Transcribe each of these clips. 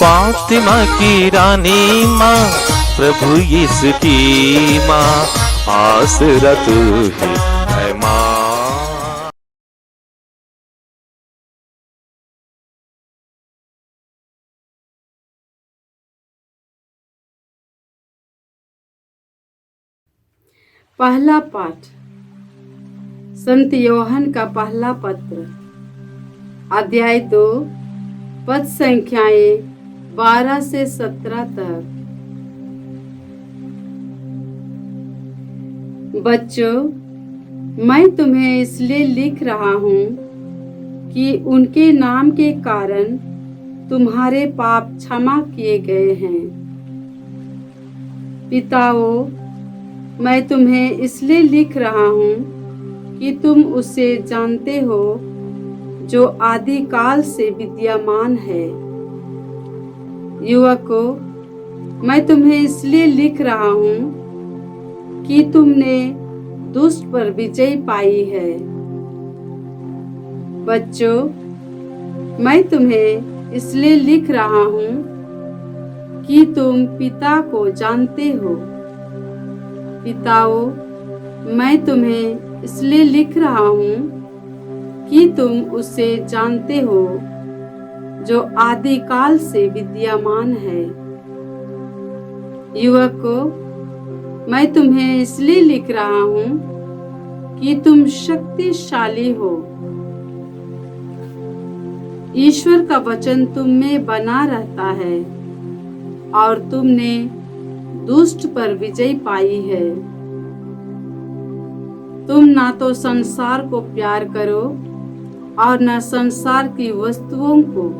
फातिमा की रानी माँ, प्रभु यीशु की माँ, आसरा तू ही है माँ। पहला पाठ संत योहन का पहला पत्र, अध्याय 2, पद संख्याएं 12 से 17 तक। बच्चों, मैं तुम्हें इसलिए लिख रहा हूँ कि उनके नाम के कारण तुम्हारे पाप क्षमा किए गए हैं। पिताओं, मैं तुम्हें इसलिए लिख रहा हूँ कि तुम उसे जानते हो जो आदि काल से विद्यमान है। युवकों, मैं तुम्हें इसलिए लिख रहा हूँ कि तुमने दुष्ट पर विजय पाई है। बच्चों, मैं तुम्हें इसलिए लिख रहा हूँ कि तुम पिता को जानते हो। पिताओं, मैं तुम्हें इसलिए लिख रहा हूँ कि तुम उसे जानते हो जो आदि काल से विद्यमान है। युवकों, मैं तुम्हें इसलिए लिख रहा हूँ कि तुम शक्तिशाली हो। ईश्वर का वचन तुम में बना रहता है और तुमने दुष्ट पर विजय पाई है। तुम ना तो संसार को प्यार करो और न संसार की वस्तुओं को।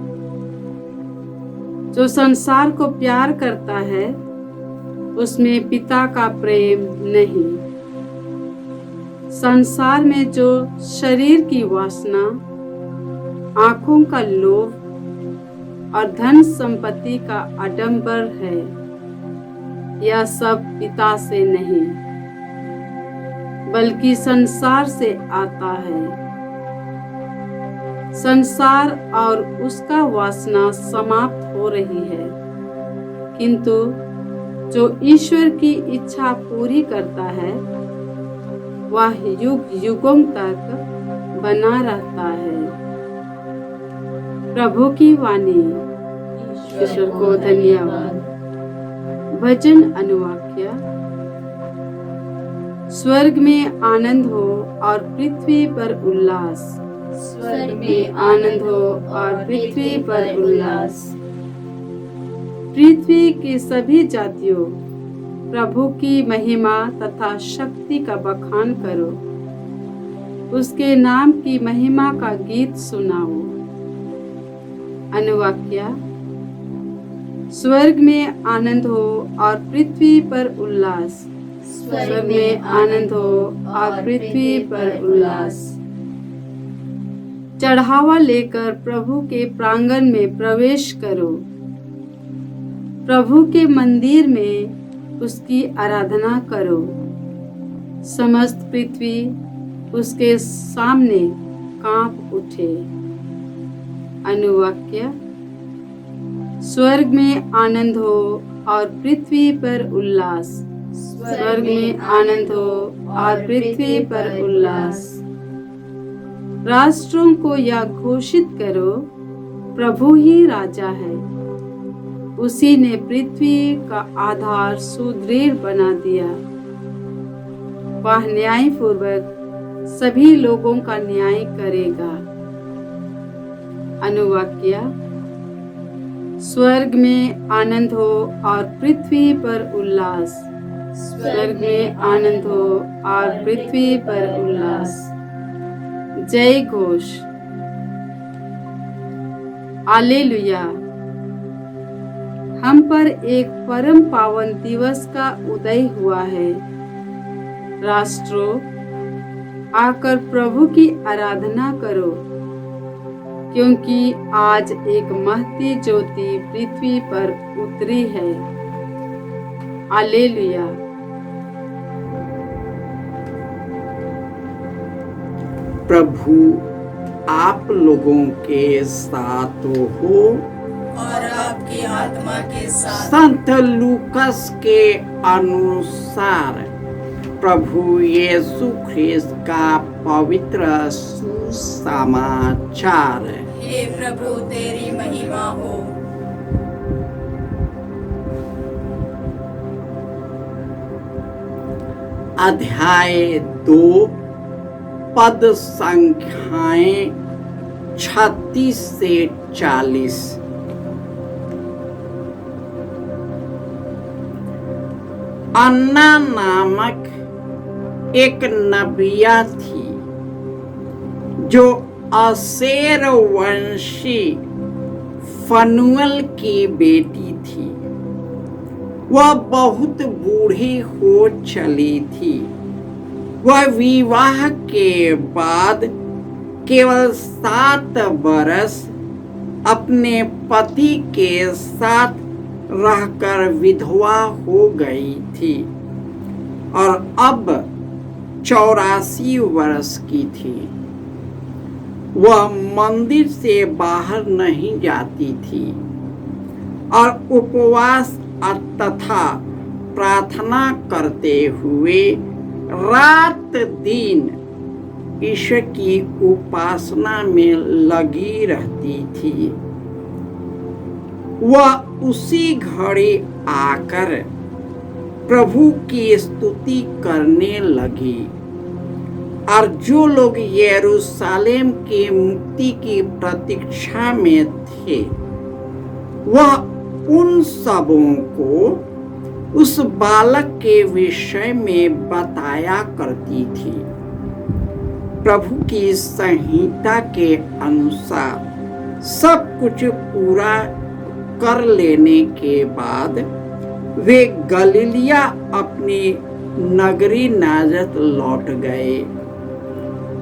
जो संसार को प्यार करता है उसमें पिता का प्रेम नहीं। संसार में जो शरीर की वासना, आंखों का लोभ और धन संपत्ति का आडंबर है, यह सब पिता से नहीं बल्कि संसार से आता है। संसार और उसका वासना समाप्त हो रही है, किंतु जो ईश्वर की इच्छा पूरी करता है वह युग युगों तक बना रहता है। प्रभु की वाणी। ईश्वर को धन्यवाद। भजन अनुवाक्य। स्वर्ग में आनंद हो और पृथ्वी पर उल्लास। स्वर्ग में आनंद हो और पृथ्वी पर उल्लास। पृथ्वी की सभी जातियों, प्रभु की महिमा तथा शक्ति का बखान करो। उसके नाम की महिमा का गीत सुनाओ। अनुवाक्य। स्वर्ग में आनंद हो और पृथ्वी पर उल्लास। स्वर्ग में आनंद हो और पृथ्वी पर उल्लास। चढ़ावा लेकर प्रभु के प्रांगण में प्रवेश करो। प्रभु के मंदिर में उसकी आराधना करो। समस्त पृथ्वी उसके सामने कांप उठे। अनुवाक्य। स्वर्ग में आनंद हो और पृथ्वी पर उल्लास। स्वर्ग में आनंद हो और पृथ्वी पर उल्लास। राष्ट्रों को यह घोषित करो, प्रभु ही राजा है। उसी ने पृथ्वी का आधार सुदृढ़ बना दिया। वह न्याय पूर्वक सभी लोगों का न्याय करेगा। अनुवाक्य। स्वर्ग में आनंद हो और पृथ्वी पर उल्लास। स्वर्ग में आनंद हो और पृथ्वी पर उल्लास। जय घोष। हालेलुया। हम पर एक परम पावन दिवस का उदय हुआ है। राष्ट्रों, आकर प्रभु की आराधना करो, क्योंकि आज एक महती ज्योति पृथ्वी पर उतरी है। हालेलुया। प्रभु आप लोगों के साथ हो और आपकी आत्मा के साथ। संत लूकस के अनुसार प्रभु यीशु ख्रिस्त का पवित्र सुसमाचार। हे प्रभु तेरी महिमा हो। अध्याय 2 पद संख्याएं 36 से 40। अन्ना नामक एक नबिया थी जो असेर वंशी फनुएल की बेटी थी। वह बहुत बूढ़ी हो चली थी। वह विवाह के बाद केवल 7 बरस अपने पति के साथ रहकर विधवा हो गई थी और अब 84 वर्ष की थी। वह मंदिर से बाहर नहीं जाती थी और उपवास तथा प्रार्थना करते हुए रात दिन ईश्वर की उपासना में लगी रहती थी। वह उसी घड़ी आकर प्रभु की स्तुति करने लगी और जो लोग यरूशलेम की मुक्ति की प्रतीक्षा में थे वह उन सबों को उस बालक के विषय में बताया करती थी। प्रभु की संहिता के अनुसार सब कुछ पूरा कर लेने के बाद वे गलीलिया अपनी नगरी नाजरत लौट गए।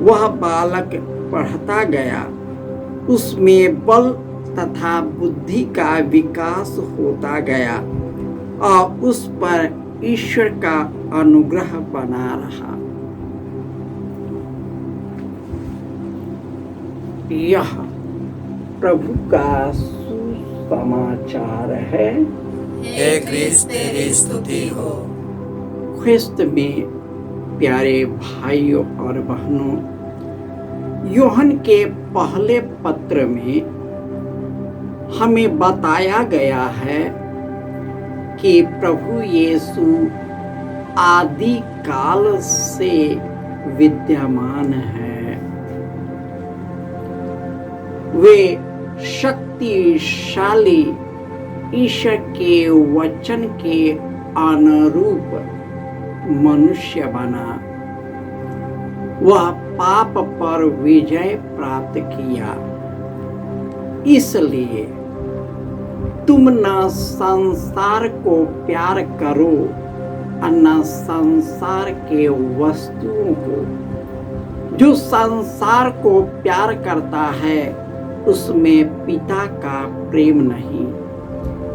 वह बालक बढ़ता गया, उसमें बल तथा बुद्धि का विकास होता गया और उस पर ईश्वर का अनुग्रह बना रहा। यह प्रभु का सुसमाचार है। हे ख्रिस्त तेरी स्तुति हो। ख्रिस्त में प्यारे भाइयों और बहनों, यूहन्ना के पहले पत्र में हमें बताया गया है कि प्रभु यीशु आदि काल से विद्यमान है। वे शक्तिशाली ईश्वर के वचन के अनुरूप मनुष्य बना। वह पाप पर विजय प्राप्त किया। इसलिए तुम न संसार को प्यार करो और न संसार के वस्तुओं को। जो संसार को प्यार करता है उसमें पिता का प्रेम नहीं,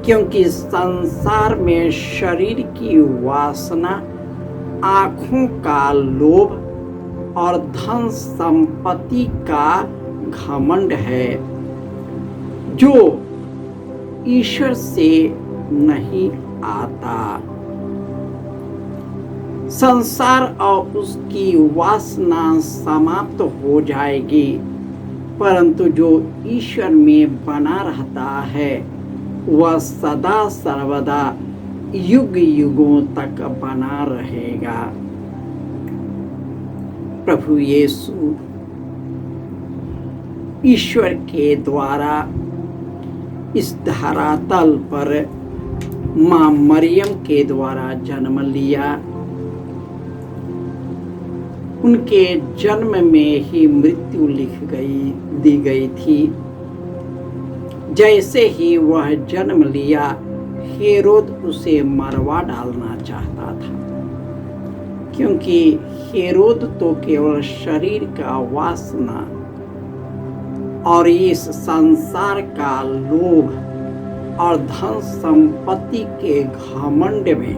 क्योंकि संसार में शरीर की वासना, आँखों का लोभ और धन संपत्ति का घमंड है, जो ईश्वर से नहीं आता। संसार और उसकी वासना समाप्त हो जाएगी, परंतु जो ईश्वर में बना रहता है वह सदा सर्वदा युग युगों तक बना रहेगा। प्रभु यीशु ईश्वर के द्वारा इस धरातल पर मां मरियम के द्वारा जन्म लिया। उनके जन्म में ही मृत्यु दी गई थी। जैसे ही वह जन्म लिया, हेरोद उसे मरवा डालना चाहता था, क्योंकि हेरोद तो केवल शरीर का वासना और इस संसार का लोभ और धन संपत्ति के घमंड में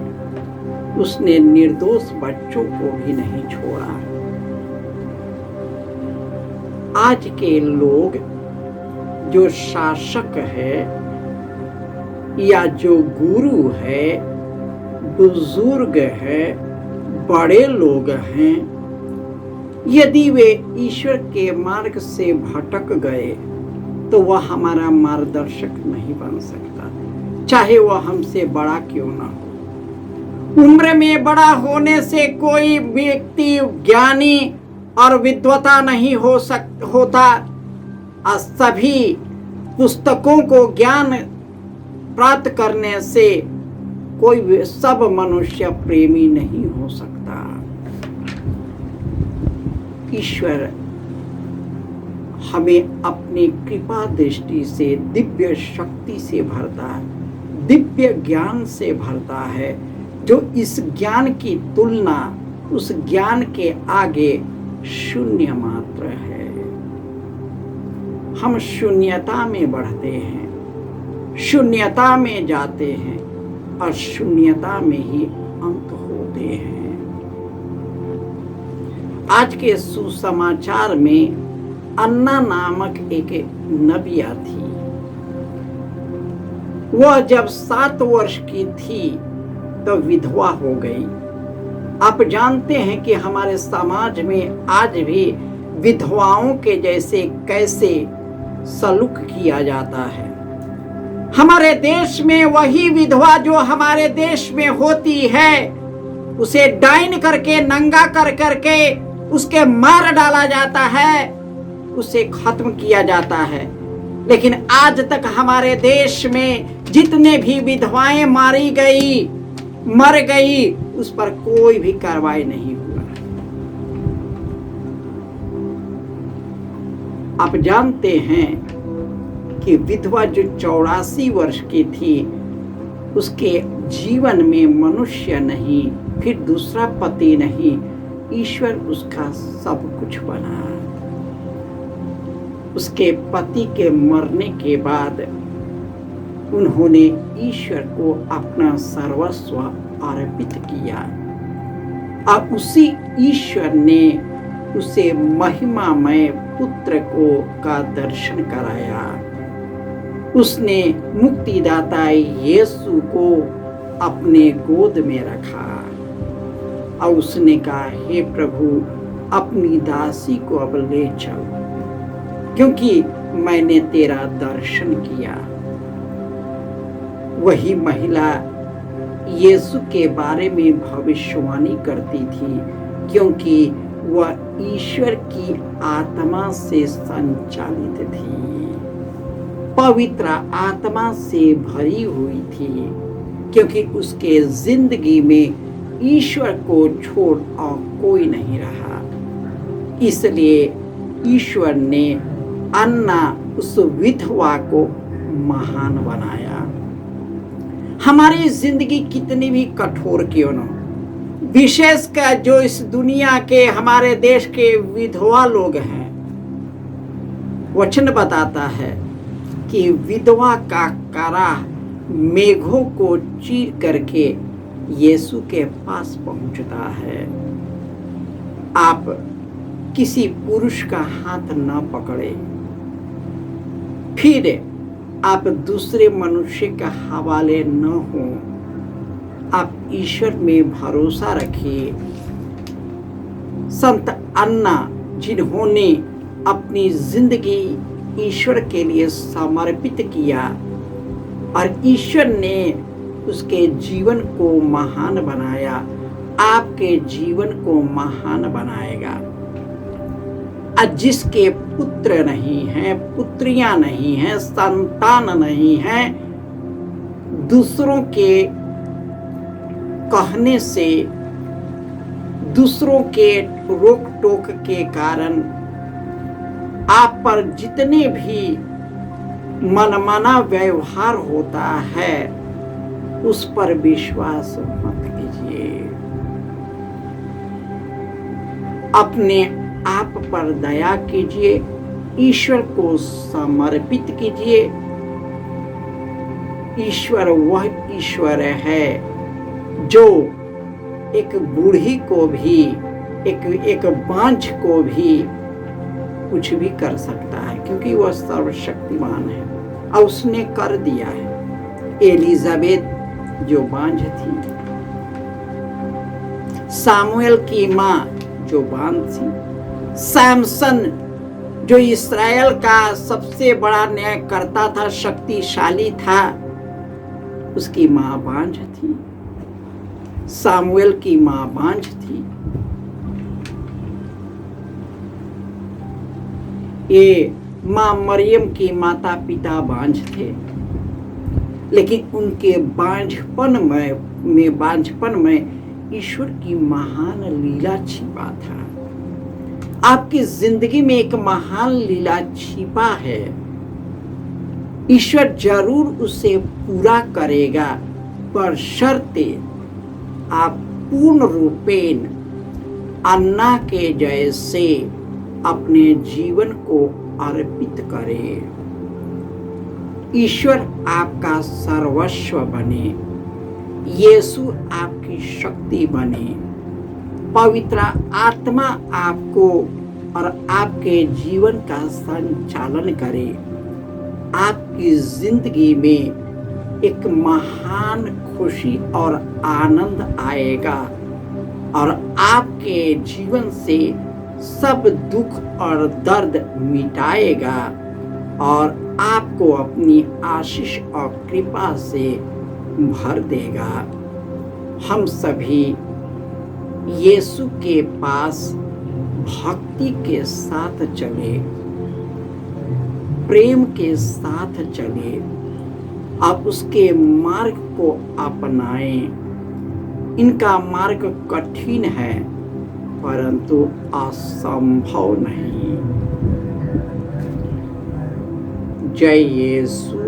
उसने निर्दोष बच्चों को भी नहीं छोड़ा। आज के लोग जो शासक है या जो गुरु है, बुजुर्ग है, बड़े लोग हैं, यदि वे ईश्वर के मार्ग से भटक गए तो वह हमारा मार्गदर्शक नहीं बन सकता, चाहे वह हमसे बड़ा क्यों ना हो। उम्र में बड़ा होने से कोई व्यक्ति ज्ञानी और विद्वता नहीं होता। सभी पुस्तकों को ज्ञान प्राप्त करने से कोई सब मनुष्य प्रेमी नहीं हो सकता। ईश्वर हमें अपनी कृपा दृष्टि से, दिव्य शक्ति से भरता है, दिव्य ज्ञान से भरता है, जो इस ज्ञान की तुलना उस ज्ञान के आगे शून्य मात्र है। हम शून्यता में बढ़ते हैं, शून्यता में जाते हैं और शून्यता में ही अंत होते हैं। आज के सुसमाचार में अन्ना नामक एक नबिया थी। वह जब 7 वर्ष की थी तो विधवा हो गई। आप जानते हैं कि हमारे समाज में आज भी विधवाओं के जैसे कैसे सलूक किया जाता है। हमारे देश में वही विधवा जो हमारे देश में होती है, उसे डाइन करके, नंगा कर करके उसके मार डाला जाता है, उसे खत्म किया जाता है। लेकिन आज तक हमारे देश में जितने भी विधवाएं मारी गई, मर गई, उस पर कोई भी कार्रवाई नहीं हुआ। आप जानते हैं कि विधवा जो 84 वर्ष की थी, उसके जीवन में मनुष्य नहीं, फिर दूसरा पति नहीं, ईश्वर उसका सब कुछ बना। उसके पति के मरने के बाद उन्होंने ईश्वर को अपना सर्वस्व अर्पित किया और उसी ईश्वर ने उसे महिमामय पुत्र का दर्शन कराया। उसने मुक्तिदाता यीशु को अपने गोद में रखा और उसने कहा, हे प्रभु, अपनी दासी को अब ले चल, क्योंकि मैंने तेरा दर्शन किया। वही महिला यीशु के बारे में भविष्यवाणी करती थी, क्योंकि वह ईश्वर की आत्मा से संचालित थी, पवित्र आत्मा से भरी हुई थी, क्योंकि उसके जिंदगी में ईश्वर को छोड़ और कोई नहीं रहा। इसलिए ईश्वर ने अन्ना उस विधवा को महान बनाया। हमारी जिंदगी कितनी भी कठोर क्यों न, विशेषकर जो इस दुनिया के, हमारे देश के विधवा लोग हैं, वचन बताता है कि विधवा का करा मेघों को चीर करके यीशु के पास पहुंचता है। आप किसी पुरुष का हाथ न पकड़े, फिर आप दूसरे मनुष्य के हवाले न हो। आप ईश्वर में भरोसा रखिए। संत अन्ना, जिन्होंने अपनी जिंदगी ईश्वर के लिए समर्पित किया और ईश्वर ने उसके जीवन को महान बनाया, आपके जीवन को महान बनाएगा। जिसके पुत्र नहीं हैं, पुत्रियां नहीं हैं, संतान नहीं हैं, दूसरों के कहने से, दूसरों के रोक टोक के कारण आप पर जितने भी मनमाना व्यवहार होता है, उस पर विश्वास मत कीजिए। अपने आप पर दया कीजिए, ईश्वर को समर्पित कीजिए। ईश्वर वह ईश्वर है जो एक बूढ़ी को भी, एक बांझ को भी कुछ भी कर सकता है, क्योंकि वह सर्वशक्तिमान है और उसने कर दिया है। एलिजाबेथ जो बांझ थी, सामुएल की मां जो बांझ थी, सैमसन जो इस्राएल का सबसे बड़ा न्यायकर्ता था, शक्तिशाली था, उसकी मां बांझ थी। सामुएल की मां बांझ थी। ये मां मरियम की माता पिता बांझ थे, लेकिन उनके बांझपन में ईश्वर की महान लीला छिपा था। आपकी जिंदगी में एक महान लीला छिपा है। ईश्वर जरूर उसे पूरा करेगा, पर शर्ते आप पूर्ण रूपेण अन्ना के जैसे अपने जीवन को अर्पित करें। ईश्वर आपका सर्वस्व बने, यीशु आपकी शक्ति बने, पवित्र आत्मा आपको और आपके जीवन का संचालन करे। आपकी जिंदगी में एक महान खुशी और आनंद आएगा और आपके जीवन से सब दुख और दर्द मिटाएगा और आपको अपनी आशीष और कृपा से भर देगा। हम सभी यीशु के पास भक्ति के साथ चले, प्रेम के साथ चले, आप उसके मार्ग को अपनाएं। इनका मार्ग कठिन है, परंतु असंभव नहीं। जय यीशु।